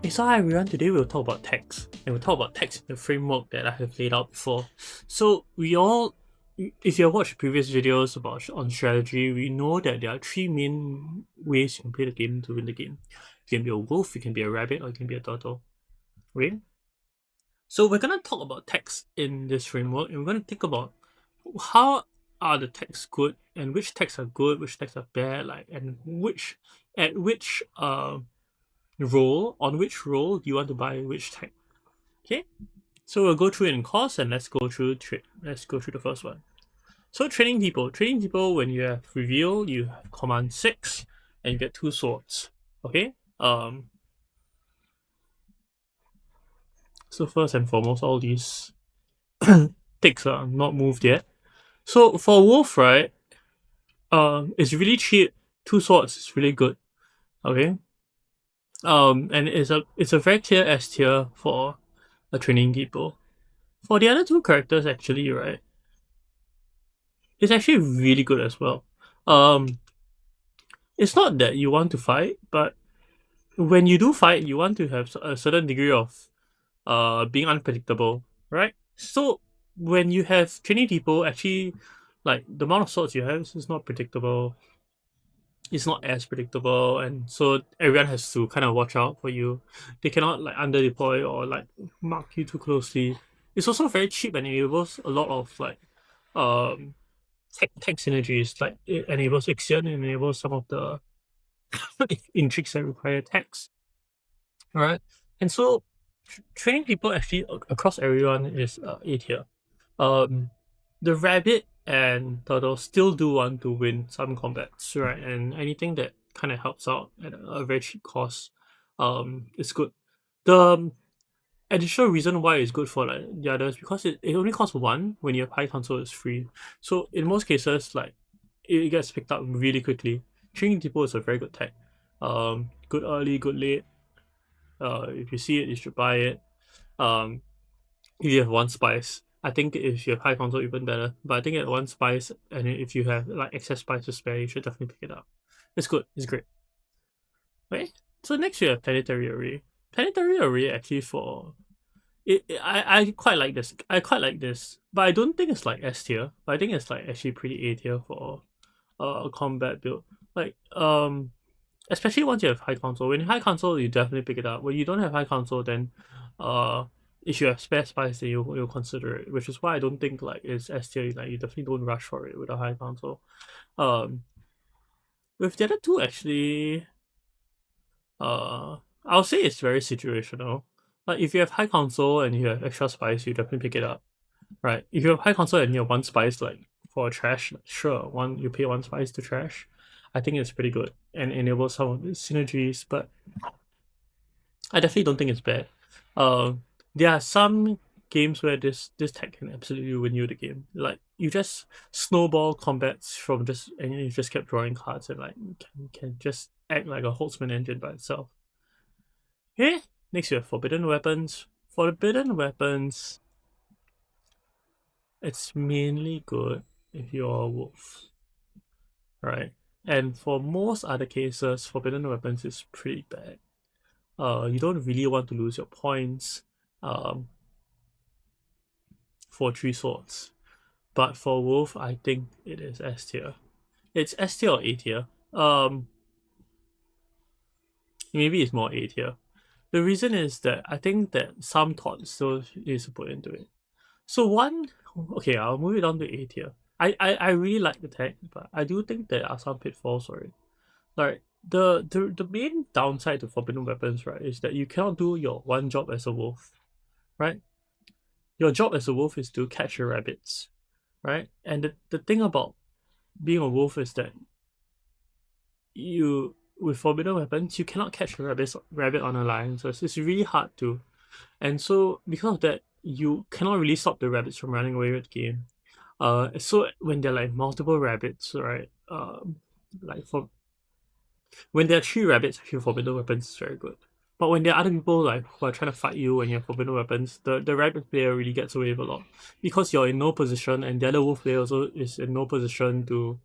So hi everyone, today we'll talk about text, and we'll talk about text in the framework that I have laid out before. So if you have watched previous videos about on strategy, we know that there are three main ways you can play the game to win the game. You can be a wolf, you can be a rabbit, or you can be a turtle. Okay? So we're gonna talk about text in this framework, and we're gonna think about how are the texts good, and which texts are good, which texts are bad, and which on which role do you want to buy which tech. Okay, so we'll go through it in course, and let's go through the first one. So training people, when you have reveal, you have command 6 and you get 2 swords. Okay, so first and foremost, all these ticks are not moved yet. So for wolf, right, it's really cheap. 2 swords is really good. Okay, and it's a very clear S tier for a training people. For the other two characters, actually, right, it's actually really good as well. Um, it's not that you want to fight, but when you do fight, you want to have a certain degree of being unpredictable, right? So when you have training people, actually, like the amount of swords you have is not predictable. It's not as predictable, and so everyone has to kind of watch out for you. They cannot like under deploy or like mark you too closely. It's also very cheap and enables a lot of like um tech synergies. Like it enables Ixion, it enables some of the intrigues that require text. Alright. And so training people actually across everyone is A tier. Um, the rabbit and turtle still do want to win some combats, right? And anything that kind of helps out at a very cheap cost, is good. The additional reason why it's good for like the others because it only costs 1 when you have high console is free. So in most cases, like it gets picked up really quickly. Training people is a very good tech. Good early, good late. If you see it, you should buy it. Um, if you have 1 spice, I think if you have high console, even better. But I think at 1 spice, and if you have like excess spice to spare, you should definitely pick it up. It's good. It's great. Okay. So next we have Planetary Array. Planetary Array actually for I quite like this. I quite like this, but I don't think it's like S tier. But I think it's like actually pretty A tier for a combat build. Like especially once you have high console. When you high console, you definitely pick it up. When you don't have high console, then uh, if you have spare spice, then you'll consider it. Which is why I don't think like it's S tier. Like you definitely don't rush for it with a high console. Um, with the other two, actually, I'll say it's very situational. Like if you have high console and you have extra spice, you definitely pick it up. Right? If you have high console and you have 1 spice, like for trash, like, sure, you pay 1 spice to trash. I think it's pretty good and enables some of the synergies, but I definitely don't think it's bad. There are some games where this tech can absolutely win you the game. Like you just snowball combats from just and you just kept drawing cards and like can just act like a Holtzman engine by itself. Okay, next we have forbidden weapons. Forbidden weapons, it's mainly good if you're a wolf, right? And for most other cases, forbidden weapons is pretty bad. You don't really want to lose your points um, for 3 swords. But for wolf, I think it is S tier. It's S tier or A tier. Maybe it's more A tier. The reason is that I think that some thought still needs to put into it. So okay, I'll move it down to A tier. I really like the tech, but I do think there are some pitfalls for it. Like the main downside to forbidden weapons, right, is that you cannot do your one job as a wolf, right? Your job as a wolf is to catch your rabbits, right? And the thing about being a wolf is that you with forbidden weapons you cannot catch a rabbit on a line, so it's really hard to. And so because of that, you cannot really stop the rabbits from running away with the game. So when there are like multiple rabbits, right? Like for when there are 3 rabbits, actually forbidden weapons is very good. But when there are other people like who are trying to fight you and you have forbidden weapons, the rabbit player really gets away with a lot because you're in no position, and the other wolf player also is in no position to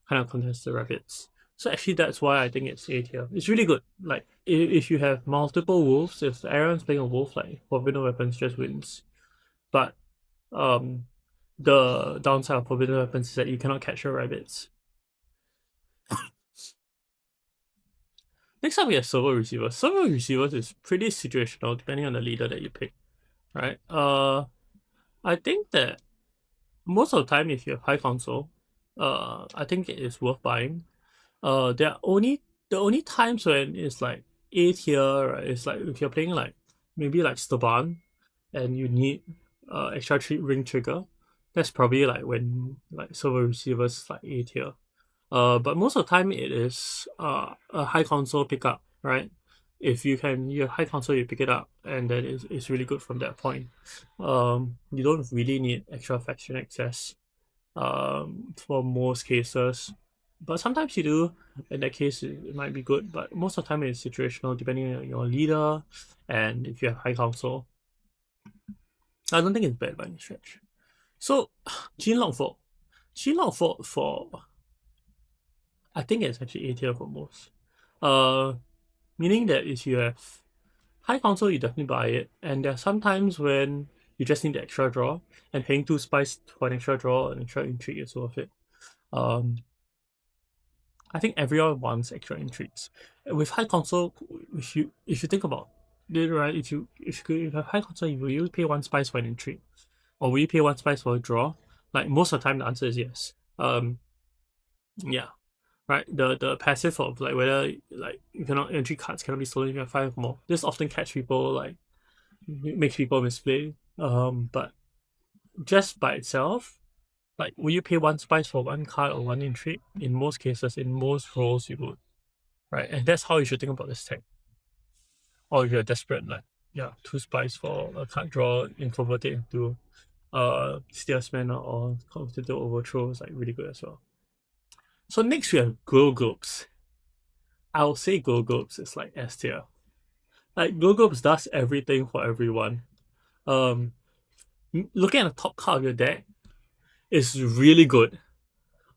kind of contest the rabbits. So actually, that's why I think it's A tier. It's really good. Like if you have multiple wolves, if everyone's playing a wolf, like forbidden weapons just wins. But um, the downside of forbidden weapons is that you cannot catch your rabbits. Next up, we have servo-receivers. Servo-receivers is pretty situational depending on the leader that you pick, right? I think that most of the time, if you have high console, I think it is worth buying. There are only the only times when it's like A tier, right? It's like if you're playing like maybe like Staban and you need extra ring trigger. That's probably like when like servo-receivers like A tier. But most of the time it is a high console pickup, right? If you can, your high console, you pick it up, and then it's really good from that point. You don't really need extra faction access for most cases, but sometimes you do. In that case, it might be good, but most of the time it's situational depending on your leader and if you have high console. I don't think it's bad by any stretch. So, Jinlong for I think it's actually A tier for most. Uh, Meaning that if you have high console, you definitely buy it. And there are some times when you just need the extra draw, and paying 2 spice for an extra draw and extra intrigue is worth it. Um, I think everyone wants extra intrigues. With high console, if you think about it, right, if you have high console, will you pay 1 spice for an intrigue, or will you pay 1 spice for a draw? Like most of the time, the answer is yes. Yeah, right. The passive of like whether like you cannot entry cards cannot be stolen if you have 5 more. This often catch people like makes people misplay. But just by itself, like will you pay 1 spice for 1 card or 1 intrigue? In most cases, in most roles, you would, right? And that's how you should think about this tech. Or if you're desperate, like yeah, 2 spice for a card draw and convert it into steersman or convert it to overthrow is like really good as well. So next we have Glowglobes. I'll say Glowglobes is like S tier. Like Glowglobes does everything for everyone. Um, Looking at the top card of your deck is really good.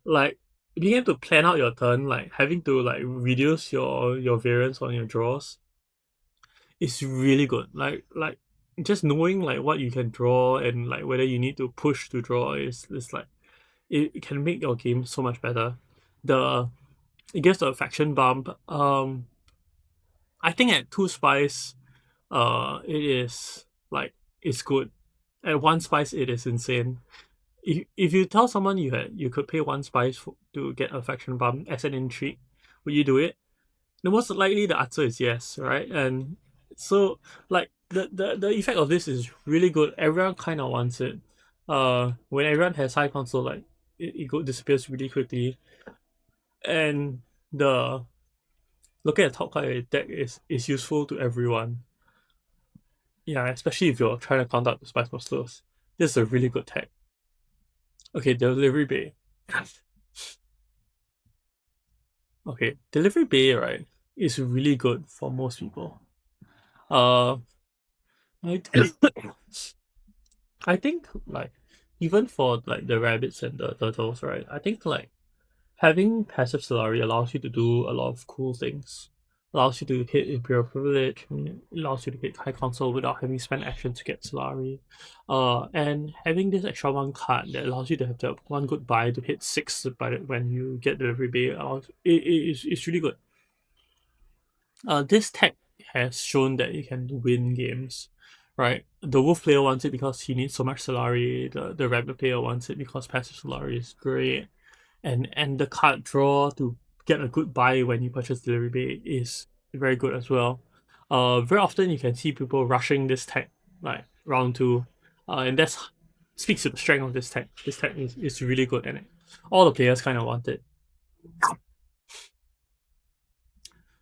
Like being able to plan out your turn, like having to like reduce your variance on your draws is really good. Like just knowing like what you can draw and like whether you need to push to draw is like it can make your game so much better. The It gives the faction bump. I think at 2 spice, it is like it's good. At 1 spice, it is insane. If you tell someone you could pay 1 spice to get a faction bump as an intrigue, would you do it? The most likely the answer is yes, right? And so like the effect of this is really good. Everyone kind of wants it. When everyone has high console, like it disappears really quickly, and the looking at top card of your deck is useful to everyone. Yeah, especially if you're trying to count out the spice monsters. This is a really good tech. Okay, delivery bay. Okay, delivery bay, right, is really good for most people. Uh, I, I think like even for like the rabbits and the turtles, right? I think like having passive Solari allows you to do a lot of cool things. Allows you to hit Imperial Privilege, allows you to hit High Console without having spent action to get Solari. And having this extra 1 card that allows you to have the one good buy to hit 6 when you get Delivery Bay, it's really good. This tech has shown that it can win games, right? The Wolf player wants it because he needs so much Solari. The Rabbit player wants it because passive Solari is great, and the card draw to get a good buy when you purchase Delivery Bay is very good as well. Very often you can see people rushing this tech like round 2, and that's speaks to the strength of this tech. This tech is really good, and all the players kind of want it.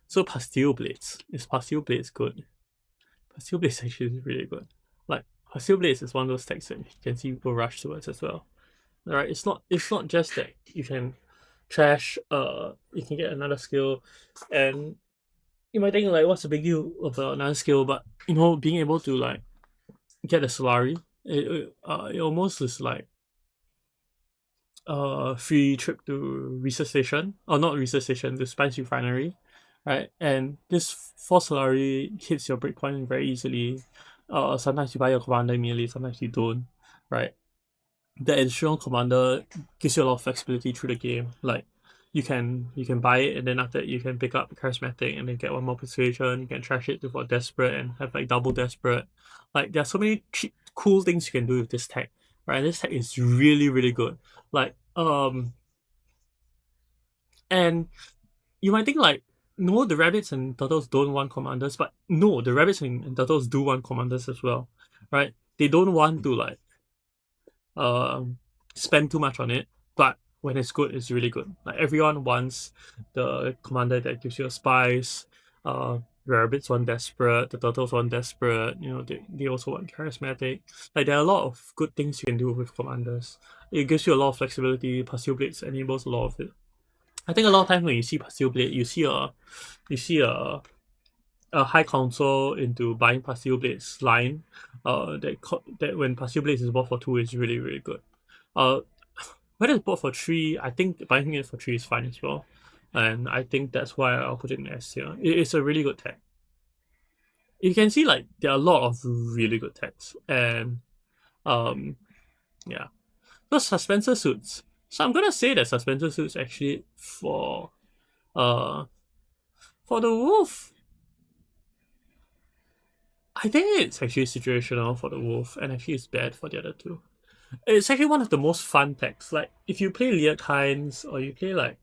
So Plasteel Blades. Is Plasteel Blades good? Plasteel Blades actually is really good. Like Plasteel Blades is one of those techs that you can see people rush towards as well. Alright, it's not just that you can trash you can get another skill, and you might think like what's the big deal about another skill, but being able to like get a Solari, it almost is like free trip to research station, or not research station, the spice refinery, right? And this force salary hits your breakpoint very easily. Sometimes you buy your commander immediately, sometimes you don't, right? The additional commander gives you a lot of flexibility through the game. Like you can buy it, and then after that you can pick up charismatic and then get one more persuasion. You can trash it to for desperate and have like double desperate. Like there are so many cool things you can do with this tech, right? And this tech is really really good. Like and you might think like, no, the rabbits and turtles don't want commanders, but no, the rabbits and turtles do want commanders as well, right? They don't want to like um spend too much on it, but when it's good, it's really good. Like everyone wants the commander that gives you a spice. The rabbits want desperate, the turtles want desperate, they also want charismatic. Like there are a lot of good things you can do with commanders. It gives you a lot of flexibility. Plasteel blades enables a lot of it. I think a lot of times when you see Plasteel blade, you see a high council into buying Plasteel blades line. That when Plasteel blades is bought for 2 is really really good. Uh, whether it's bought for 3, I think buying it for 3 is fine as well. And I think that's why I'll put it in S tier. It's a really good tech. You can see like there are a lot of really good techs. And um yeah. The suspensor suits. So I'm gonna say that suspensor suits actually uh for the wolf. I think it's actually situational for the wolf, and actually it's bad for the other two. It's actually one of the most fun techs. Like if you play Leod Hines or you play like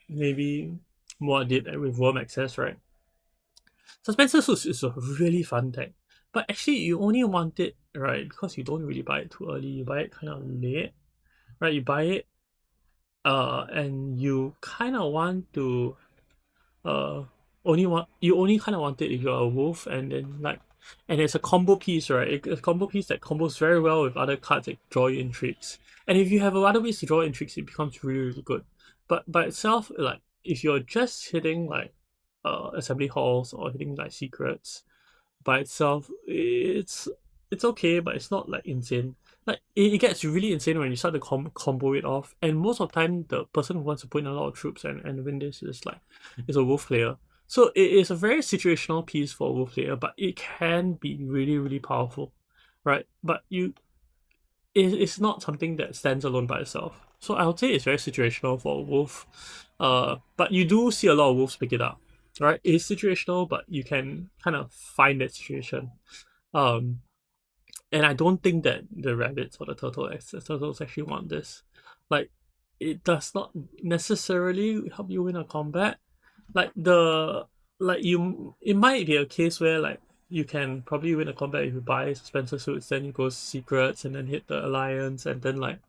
maybe more did with Worm Access, right? Suspensor Suits is a really fun tech. But actually you only want it, right, because you don't really buy it too early. You buy it kind of late. Right? You buy it and you kind of want to uh you only kind of want it if you're a wolf, and then like, and it's a combo piece, right? It's a combo piece that combos very well with other cards that draw you intrigues. And if you have other ways to draw intrigues, it becomes really really good. But by itself, like if you're just hitting like assembly halls or hitting like secrets by itself, it's okay, but it's not like insane. Like it gets really insane when you start to combo it off, and most of the time the person who wants to put in a lot of troops and win this is a wolf player. So it is a very situational piece for a wolf player, but it can be really really powerful, right? But it's not something that stands alone by itself. So I would say it's very situational for a wolf. But you do see a lot of wolves pick it up, right? It's situational, but you can kind of find that situation. Um, and I don't think that the rabbits or the turtles actually want this. Like, it does not necessarily help you win a combat. Like it might be a case where like you can probably win a combat if you buy Spencer suits, then you go secrets and then hit the alliance and then like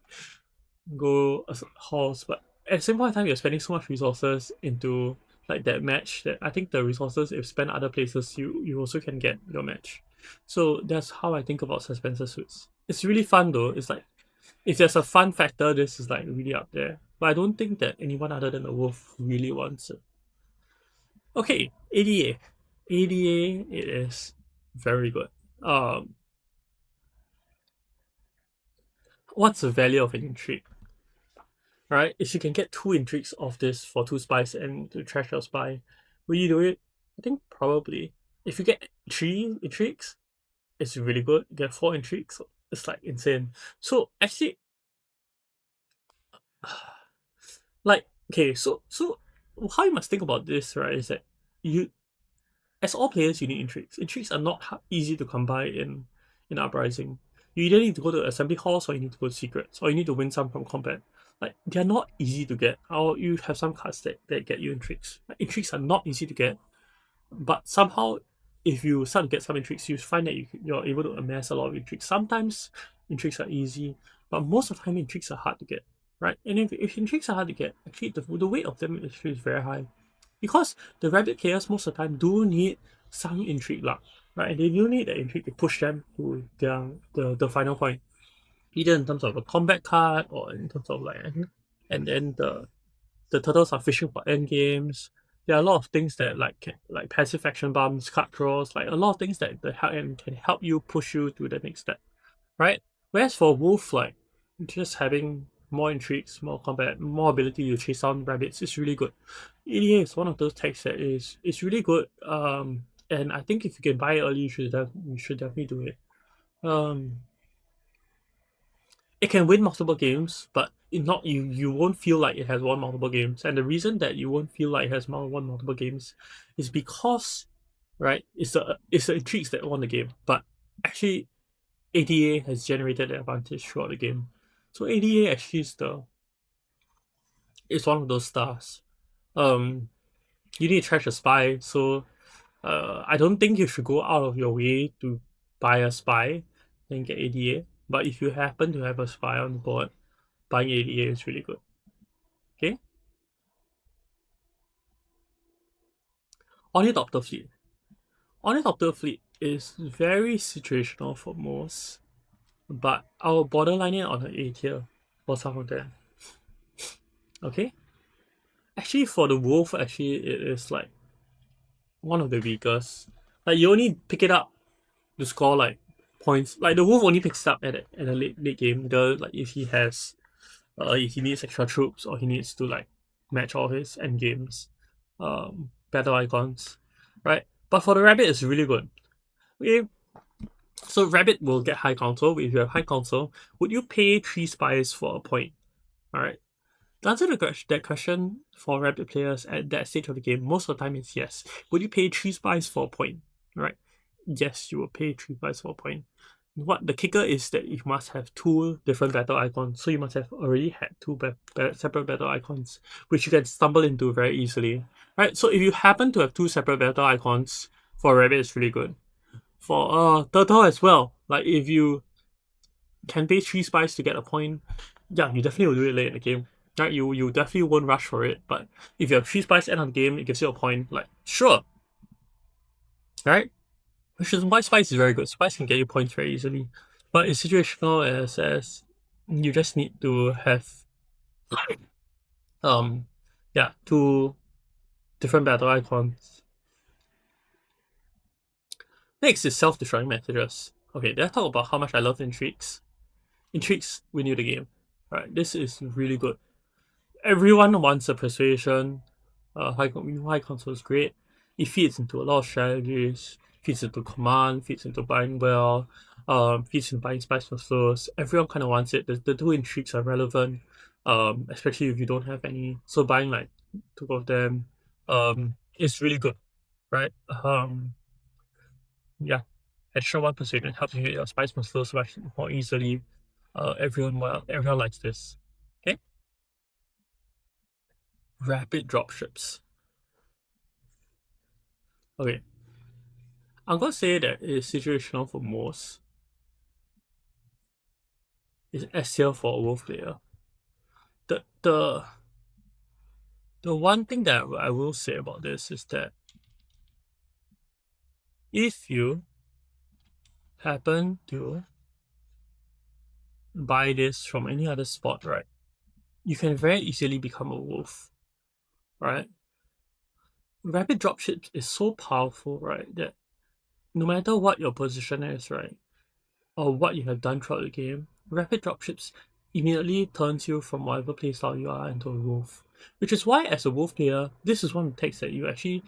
go halls. But at the same point in time, you're spending so much resources into like that match that I think the resources, if spent other places, you also can get your match. So that's how I think about Suspensor suits. It's really fun though. It's like if there's a fun factor, this is like really up there. But I don't think that anyone other than the wolf really wants it. Okay, ADA. ADA, it is very good. Um, what's the value of an intrigue? Right? If you can get 2 intrigues of this for 2 spies and to trash your spy, will you do it? I think probably. If you get 3 intrigues, it's really good. You get 4 intrigues, it's like insane. So actually, like okay, so how you must think about this, right? Is that you, as all players, you need intrigues. Intrigues are not easy to come by in Uprising. You either need to go to assembly halls or you need to go to secrets, or you need to win some from combat. Like they're not easy to get. Or you have some cards that get you intrigues. Like, intrigues are not easy to get, but somehow, if you start to get some intrigues, you find that you're able to amass a lot of intrigues. Sometimes intrigues are easy, but most of the time intrigues are hard to get, right? And if intrigues are hard to get, actually the weight of them actually is very high, because the rabbit players most of the time do need some intrigue luck, right? And they do need that intrigue to push them to the final point, either in terms of a combat card or in terms of like, and then the turtles are fishing for end games. There are a lot of things that like passive action bumps, card draws, like a lot of things that can help you push you to the next step, right? Whereas for wolf, like just having more intrigues, more combat, more ability to chase down rabbits. It's really good. EDA is one of those techs that is really good. And I think if you can buy it early, you should definitely do it. Um, it can win multiple games, but you won't feel like it has won multiple games. And the reason that you won't feel like it has won multiple games is because, right, it's the intrigues that won the game. But actually, ADA has generated the advantage throughout the game. So ADA actually is one of those stars. Um, you need to trash a spy, so I don't think you should go out of your way to buy a spy and get ADA. But if you happen to have a spy on board, buying ADA is really good. Okay? Ornithopter fleet. Ornithopter fleet is very situational for most, but I'll borderline it on an A tier for some of them. Okay? Actually, for the wolf, actually, it is like one of the weakest. Like, you only pick it up to score like points. Like, the wolf only picks it up at a late game. Like, if he needs extra troops or he needs to like match all his end games, battle icons, right? But for the rabbit, it's really good. Okay, so rabbit will get high council. If you have high council, would you pay 3 spies for a point? All right. To answer that question for rabbit players at that stage of the game, most of the time it's yes. Would you pay 3 spies for a point? Right? Yes, you will pay 3 spies for a point. What the kicker is that you must have 2 different battle icons. So you must have already had 2 separate battle icons, which you can stumble into very easily. Right? So if you happen to have 2 separate battle icons for rabbit, it's really good. For turtle as well. Like if you can pay 3 spies to get a point, yeah, you definitely will do it late in the game. Right, you definitely won't rush for it, but if you have 3 spies end of the game, it gives you a point, like, sure. Right? Which is why spies is very good. Spies can get you points very easily. But it's situational as you just need to have um yeah, 2 different battle icons. Next is self-destructing messages. Okay, let's talk about how much I love intrigues. Intrigues win you the game. Right, this is really good. Everyone wants a persuasion. High console is great. It feeds into a lot of strategies, feeds into command, feeds into buying well, feeds into buying spice for slows. Everyone kind of wants it. The 2 intrigues are relevant, especially if you don't have any. So buying like 2 of them, is really good, right? Yeah, extra 1% helps you hit your spice for slows much more easily. Everyone likes this. Okay, rapid dropships. Okay, I'm gonna say that it's situational for most. It's S tier for a wolf player. The the the one thing that I will say about this is that if you happen to buy this from any other spot, right, you can very easily become a wolf, right? Rapid dropships is so powerful, right, that no matter what your position is, right, or what you have done throughout the game, rapid dropships immediately turns you from whatever playstyle you are into a wolf. Which is why, as a wolf player, this is one of the techs that you actually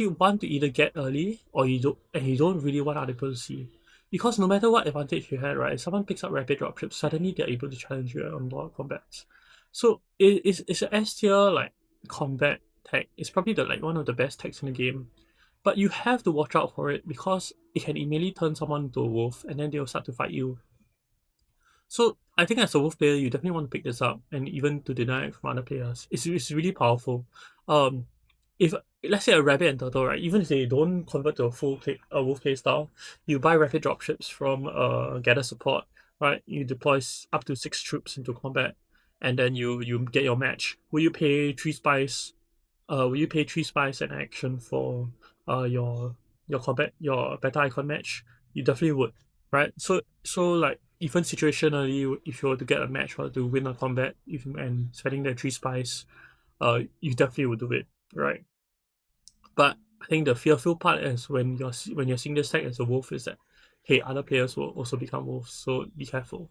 want to either get early or you don't really want other people to see. Because no matter what advantage you had, right, if someone picks up rapid dropships, suddenly they're able to challenge you on more combats. So it's an S tier like combat tech. It's probably like one of the best techs in the game. But you have to watch out for it because it can immediately turn someone into a wolf and then they'll start to fight you. So I think as a wolf player, you definitely want to pick this up and even to deny it from other players. It's really powerful. Um, if let's say a rabbit and turtle, right, even if they don't convert to a wolf play style, you buy rapid dropships from gather support, right? You deploy up to 6 troops into combat, and then you get your match. Will you pay 3 spies? Will you pay 3 spies an action for your battle icon match? You definitely would, right? So like even situationally, if you were to get a match or to win a combat, and spending the 3 spies, you definitely would do it, right? But I think the fearful part is when you're seeing this tag as a wolf is that hey, other players will also become wolves, so be careful.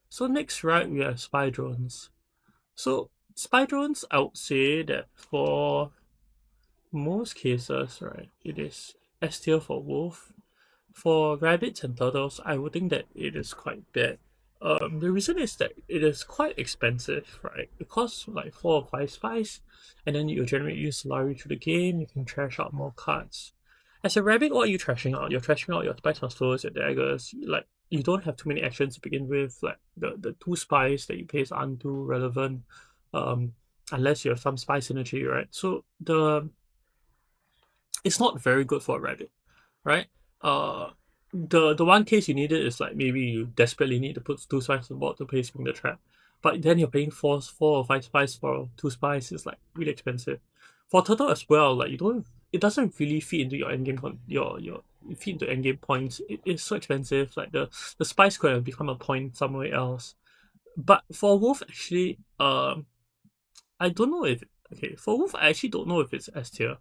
So next, right, we have spy drones. So spy drones, I would say that for most cases, right, it is S tier for wolf. For rabbits and turtles, I would think that it is quite bad. The reason is that it is quite expensive, right? It costs like 4 or 5 spice, and then you generate use Solari through the game. You can trash out more cards. As a rabbit, what are you trashing out? You're trashing out your spice masters, your daggers. Like you don't have too many actions to begin with. Like the 2 spice that you place aren't too relevant, um, unless you have some spice synergy, right? So it's not very good for a rabbit, right? Uh, the one case you need it is like maybe you desperately need to put 2 spies on board to play Spring the Trap, but then you're paying 4 or 5 spies for 2 spies. It's like really expensive. For turtle as well, like you don't, it doesn't really fit into your endgame your it fit into endgame points. It's so expensive. Like the spice could have become a point somewhere else. But for wolf, actually, I don't know if okay for wolf I actually don't know if it's S tier.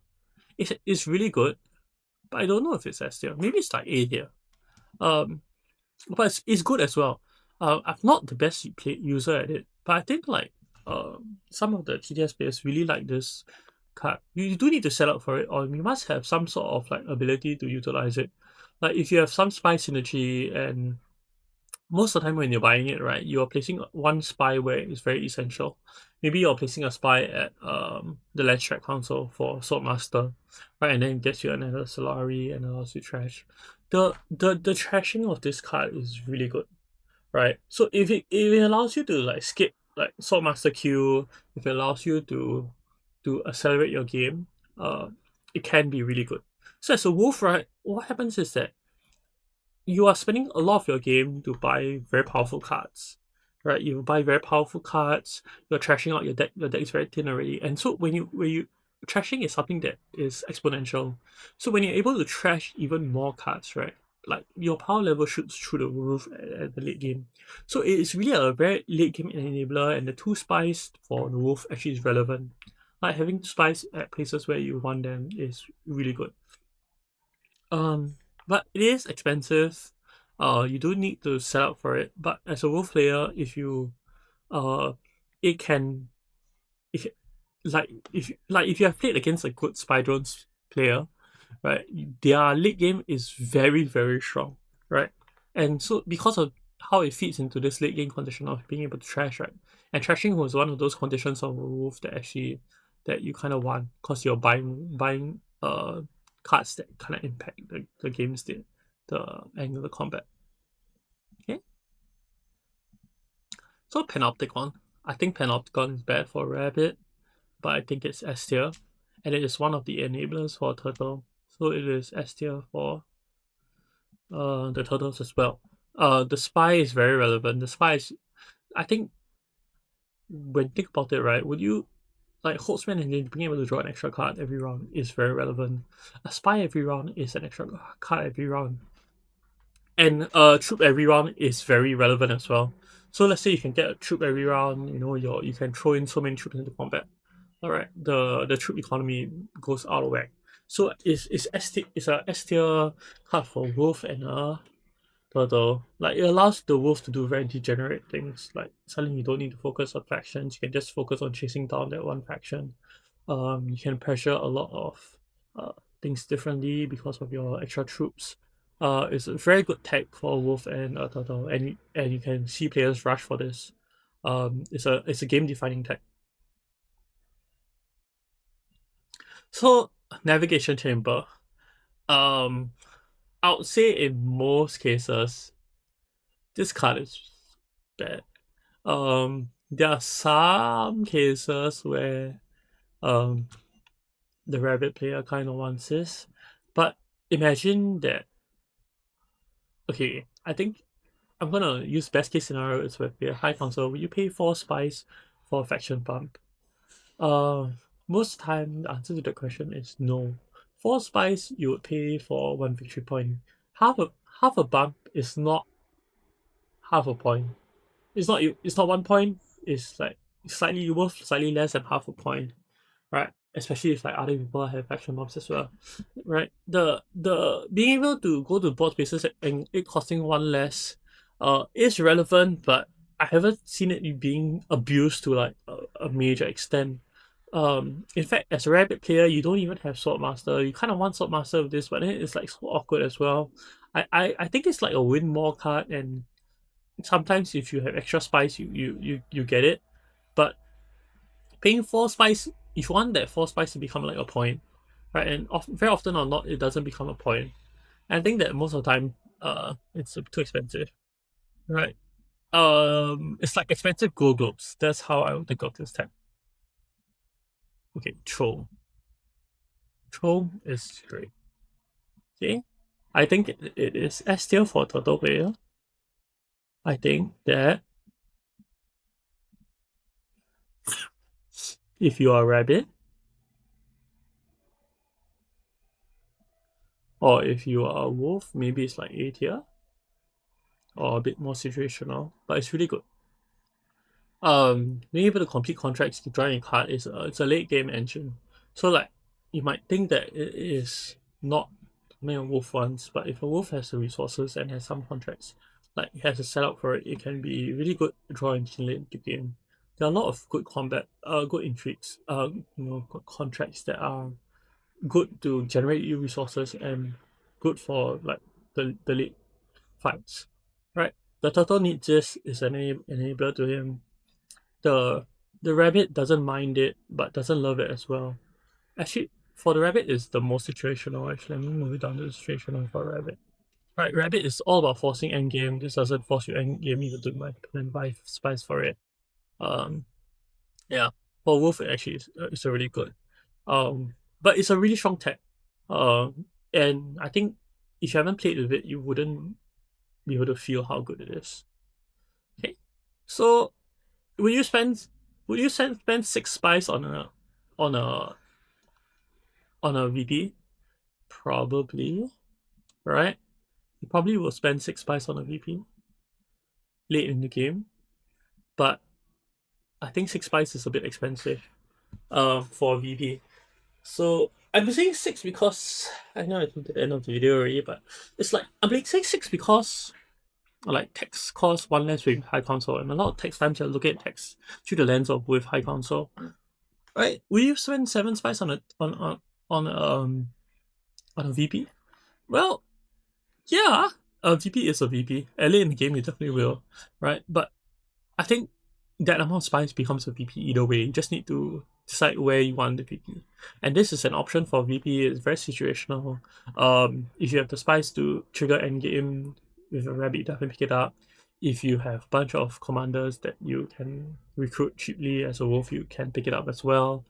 It's really good, but I don't know if it's S tier. Maybe it's like A tier. Um, but it's good as well. I'm not the best user at it, but I think like some of the TDS players really like this card. You do need to set up for it, or you must have some sort of like ability to utilize it. Like if you have some spy synergy, and most of the time when you're buying it, right, you are placing one spy where it's very essential. Maybe you're placing a spy at the Land Strike Council for Swordmaster, right, and then it gets you another Solari and allows you trash. The trashing of this card is really good, right? So if it allows you to like skip like Swordmaster queue, if it allows you to accelerate your game, uh, it can be really good. So as a wolf, right, what happens is that you are spending a lot of your game to buy very powerful cards, right? You buy very powerful cards. You're trashing out your deck. Your deck is very thin already, and so when you trashing is something that is exponential. So when you're able to trash even more cards, right? Like your power level shoots through the roof at the late game. So it is really a very late game enabler, and the 2 spies for the wolf actually is relevant. Like having spies at places where you want them is really good. Um, but it is expensive. You do need to set up for it. But as a wolf player, if you uh, it can if if you have played against a good spy drones player, right? Their late game is very very strong, right? And so because of how it fits into this late game condition of being able to trash, right? And trashing was one of those conditions of a wolf that actually that you kind of want because you're buying cards that kind of impact the game state, the angle of the combat. Okay, so Panopticon. I think Panopticon is bad for Rabbit, but I think it's S tier, and it is one of the enablers for Turtle. So it is S tier for the turtles as well. The spy is very relevant. The spy is, I think, when you think about it, right? Would you like Holtzman and being able to draw an extra card every round is very relevant. A spy every round is an extra card every round, and a troop every round is very relevant as well. So let's say you can get a troop every round. You know, you can throw in so many troops into combat. All right, the troop economy goes out of whack. So it's a S tier card for Wolf and Turtle. Like it allows the Wolf to do very degenerate things. Like suddenly you don't need to focus on factions. You can just focus on chasing down that one faction. You can pressure a lot of uh, things differently because of your extra troops. It's a very good tech for Wolf and Turtle, and you can see players rush for this. It's a game defining tech. So navigation chamber. Um, I would say in most cases, this card is bad. There are some cases where um the rabbit player kind of wants this, but imagine that. Okay, I think I'm gonna use best case scenario is with the high council. Will you pay 4 spice for a faction bump? Uh, most time the answer to the question is no. 4 spice you would pay for 1 victory point. Half a bump is not half a point. It's not 1 point. It's like slightly worth slightly less than half a point, right? Especially if like other people have action bumps as well, right? The being able to go to board spaces and it costing 1 less, is relevant, but I haven't seen it being abused to like a major extent. In fact, as a rabbit player, you don't even have Swordmaster. You kind of want Swordmaster with this, but then it's like so awkward as well. I think it's like a win more card, and sometimes if you have extra spice, you get it. But paying 4 spice, if you want that 4 spice to become like a point, right? And very often or not, it doesn't become a point. And I think that most of the time, it's too expensive, right? It's like expensive Glowglobes. That's how I would think of this tech. Okay, Choam. Choam is great. Okay, I think it is S tier for turtle player. I think that if you are a rabbit, or if you are a wolf, maybe it's like A tier, or a bit more situational, but it's really good. Being able to complete contracts to draw a card is it's a late game engine. So like you might think that it is not something a wolf wants, but if a wolf has the resources and has some contracts, like it has a setup for it, it can be really good draw engine late into game. There are a lot of good combat, good intrigues, contracts that are good to generate you resources and good for like the late fights, right? The turtle needs this is an enabler to him. The rabbit doesn't mind it, but doesn't love it as well. Actually, for the rabbit is the most situational. Actually, let me move it down to the situational for rabbit. Right, rabbit is all about forcing endgame. This doesn't force you endgame. You do my and buy spice for it. Um, yeah. For wolf, it actually it's a really good. But it's a really strong tech. And I think if you haven't played with it, you wouldn't be able to feel how good it is. Okay, so would you spend spend 6 spice on a on a VP? Probably, right? You probably will spend 6 spice on a VP late in the game, but I think 6 spice is a bit expensive for a VP. So I'm saying 6 because I know it's at the end of the video already, but it's like I'm like saying 6 because like text costs 1 less with high console, and a lot of text times you're looking at text through the lens of with high console. Right? Will you spend 7 spice on on a VP? Well, yeah, a VP is a VP. Early in the game, you definitely will, right? But I think that amount of spice becomes a VP either way. You just need to decide where you want the VP, and this is an option for VP. It's very situational. If you have the spice to trigger endgame with a rabbit, you definitely pick it up. If you have a bunch of commanders that you can recruit cheaply as a wolf, you can pick it up as well.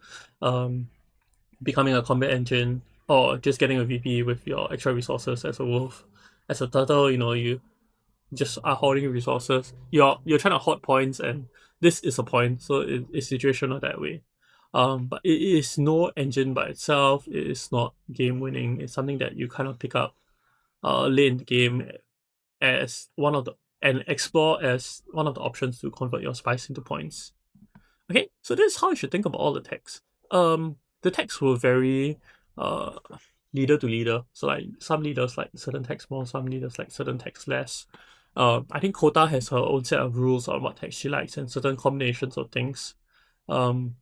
Becoming a combat engine or just getting a VP with your extra resources as a wolf. As a turtle, you just are hoarding resources. You're trying to hoard points, and this is a point, so it's situational that way. But it is no engine by itself. It is not game winning. It's something that you kind of pick up late in the game as one of the and explore as one of the options to convert your spice into points. Okay, so this is how you should think about all the texts. The texts will vary uh leader to leader. So like some leaders like certain text more, some leaders like certain text less. I think Kota has her own set of rules on what text she likes and certain combinations of things. Um,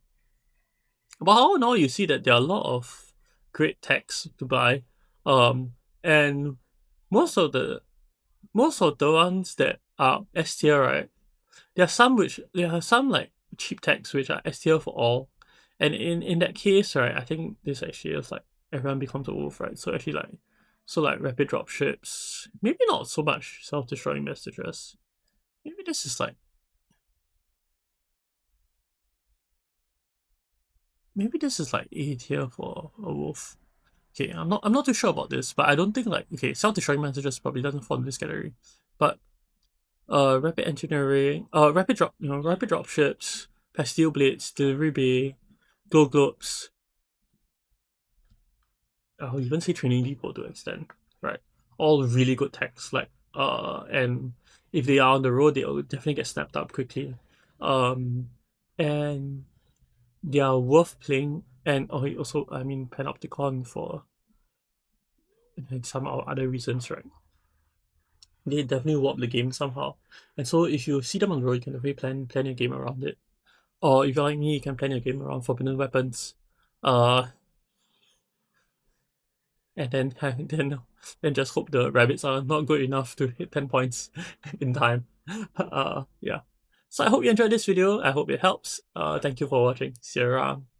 but all in all, you see that there are a lot of great texts to buy. And most of the ones that are S tier, right? There are some like cheap techs which are S tier for all, and in that case, right, I think this actually is like everyone becomes a wolf, right? So like rapid dropships, maybe not so much self-destroying messages. Maybe this is like A tier for a wolf. Okay, I'm not too sure about this, but I don't think like okay self-destroying messages probably doesn't fall in this category, but rapid engineering, rapid dropships, Plasteel blades, delivery bay, Glowglobes. I'll even say training depot to extend, right? All really good techs, like and if they are on the road, they'll definitely get snapped up quickly, and they are worth playing. And also, I mean, Panopticon for and some other reasons, right? they definitely warp the game somehow. And so if you see them on the road, you can definitely plan your game around it. Or if you're like me, you can plan your game around forbidden weapons. Uh, and then then just hope the rabbits are not good enough to hit 10 points in time. Yeah. So I hope you enjoyed this video. I hope it helps. Thank you for watching. See you around.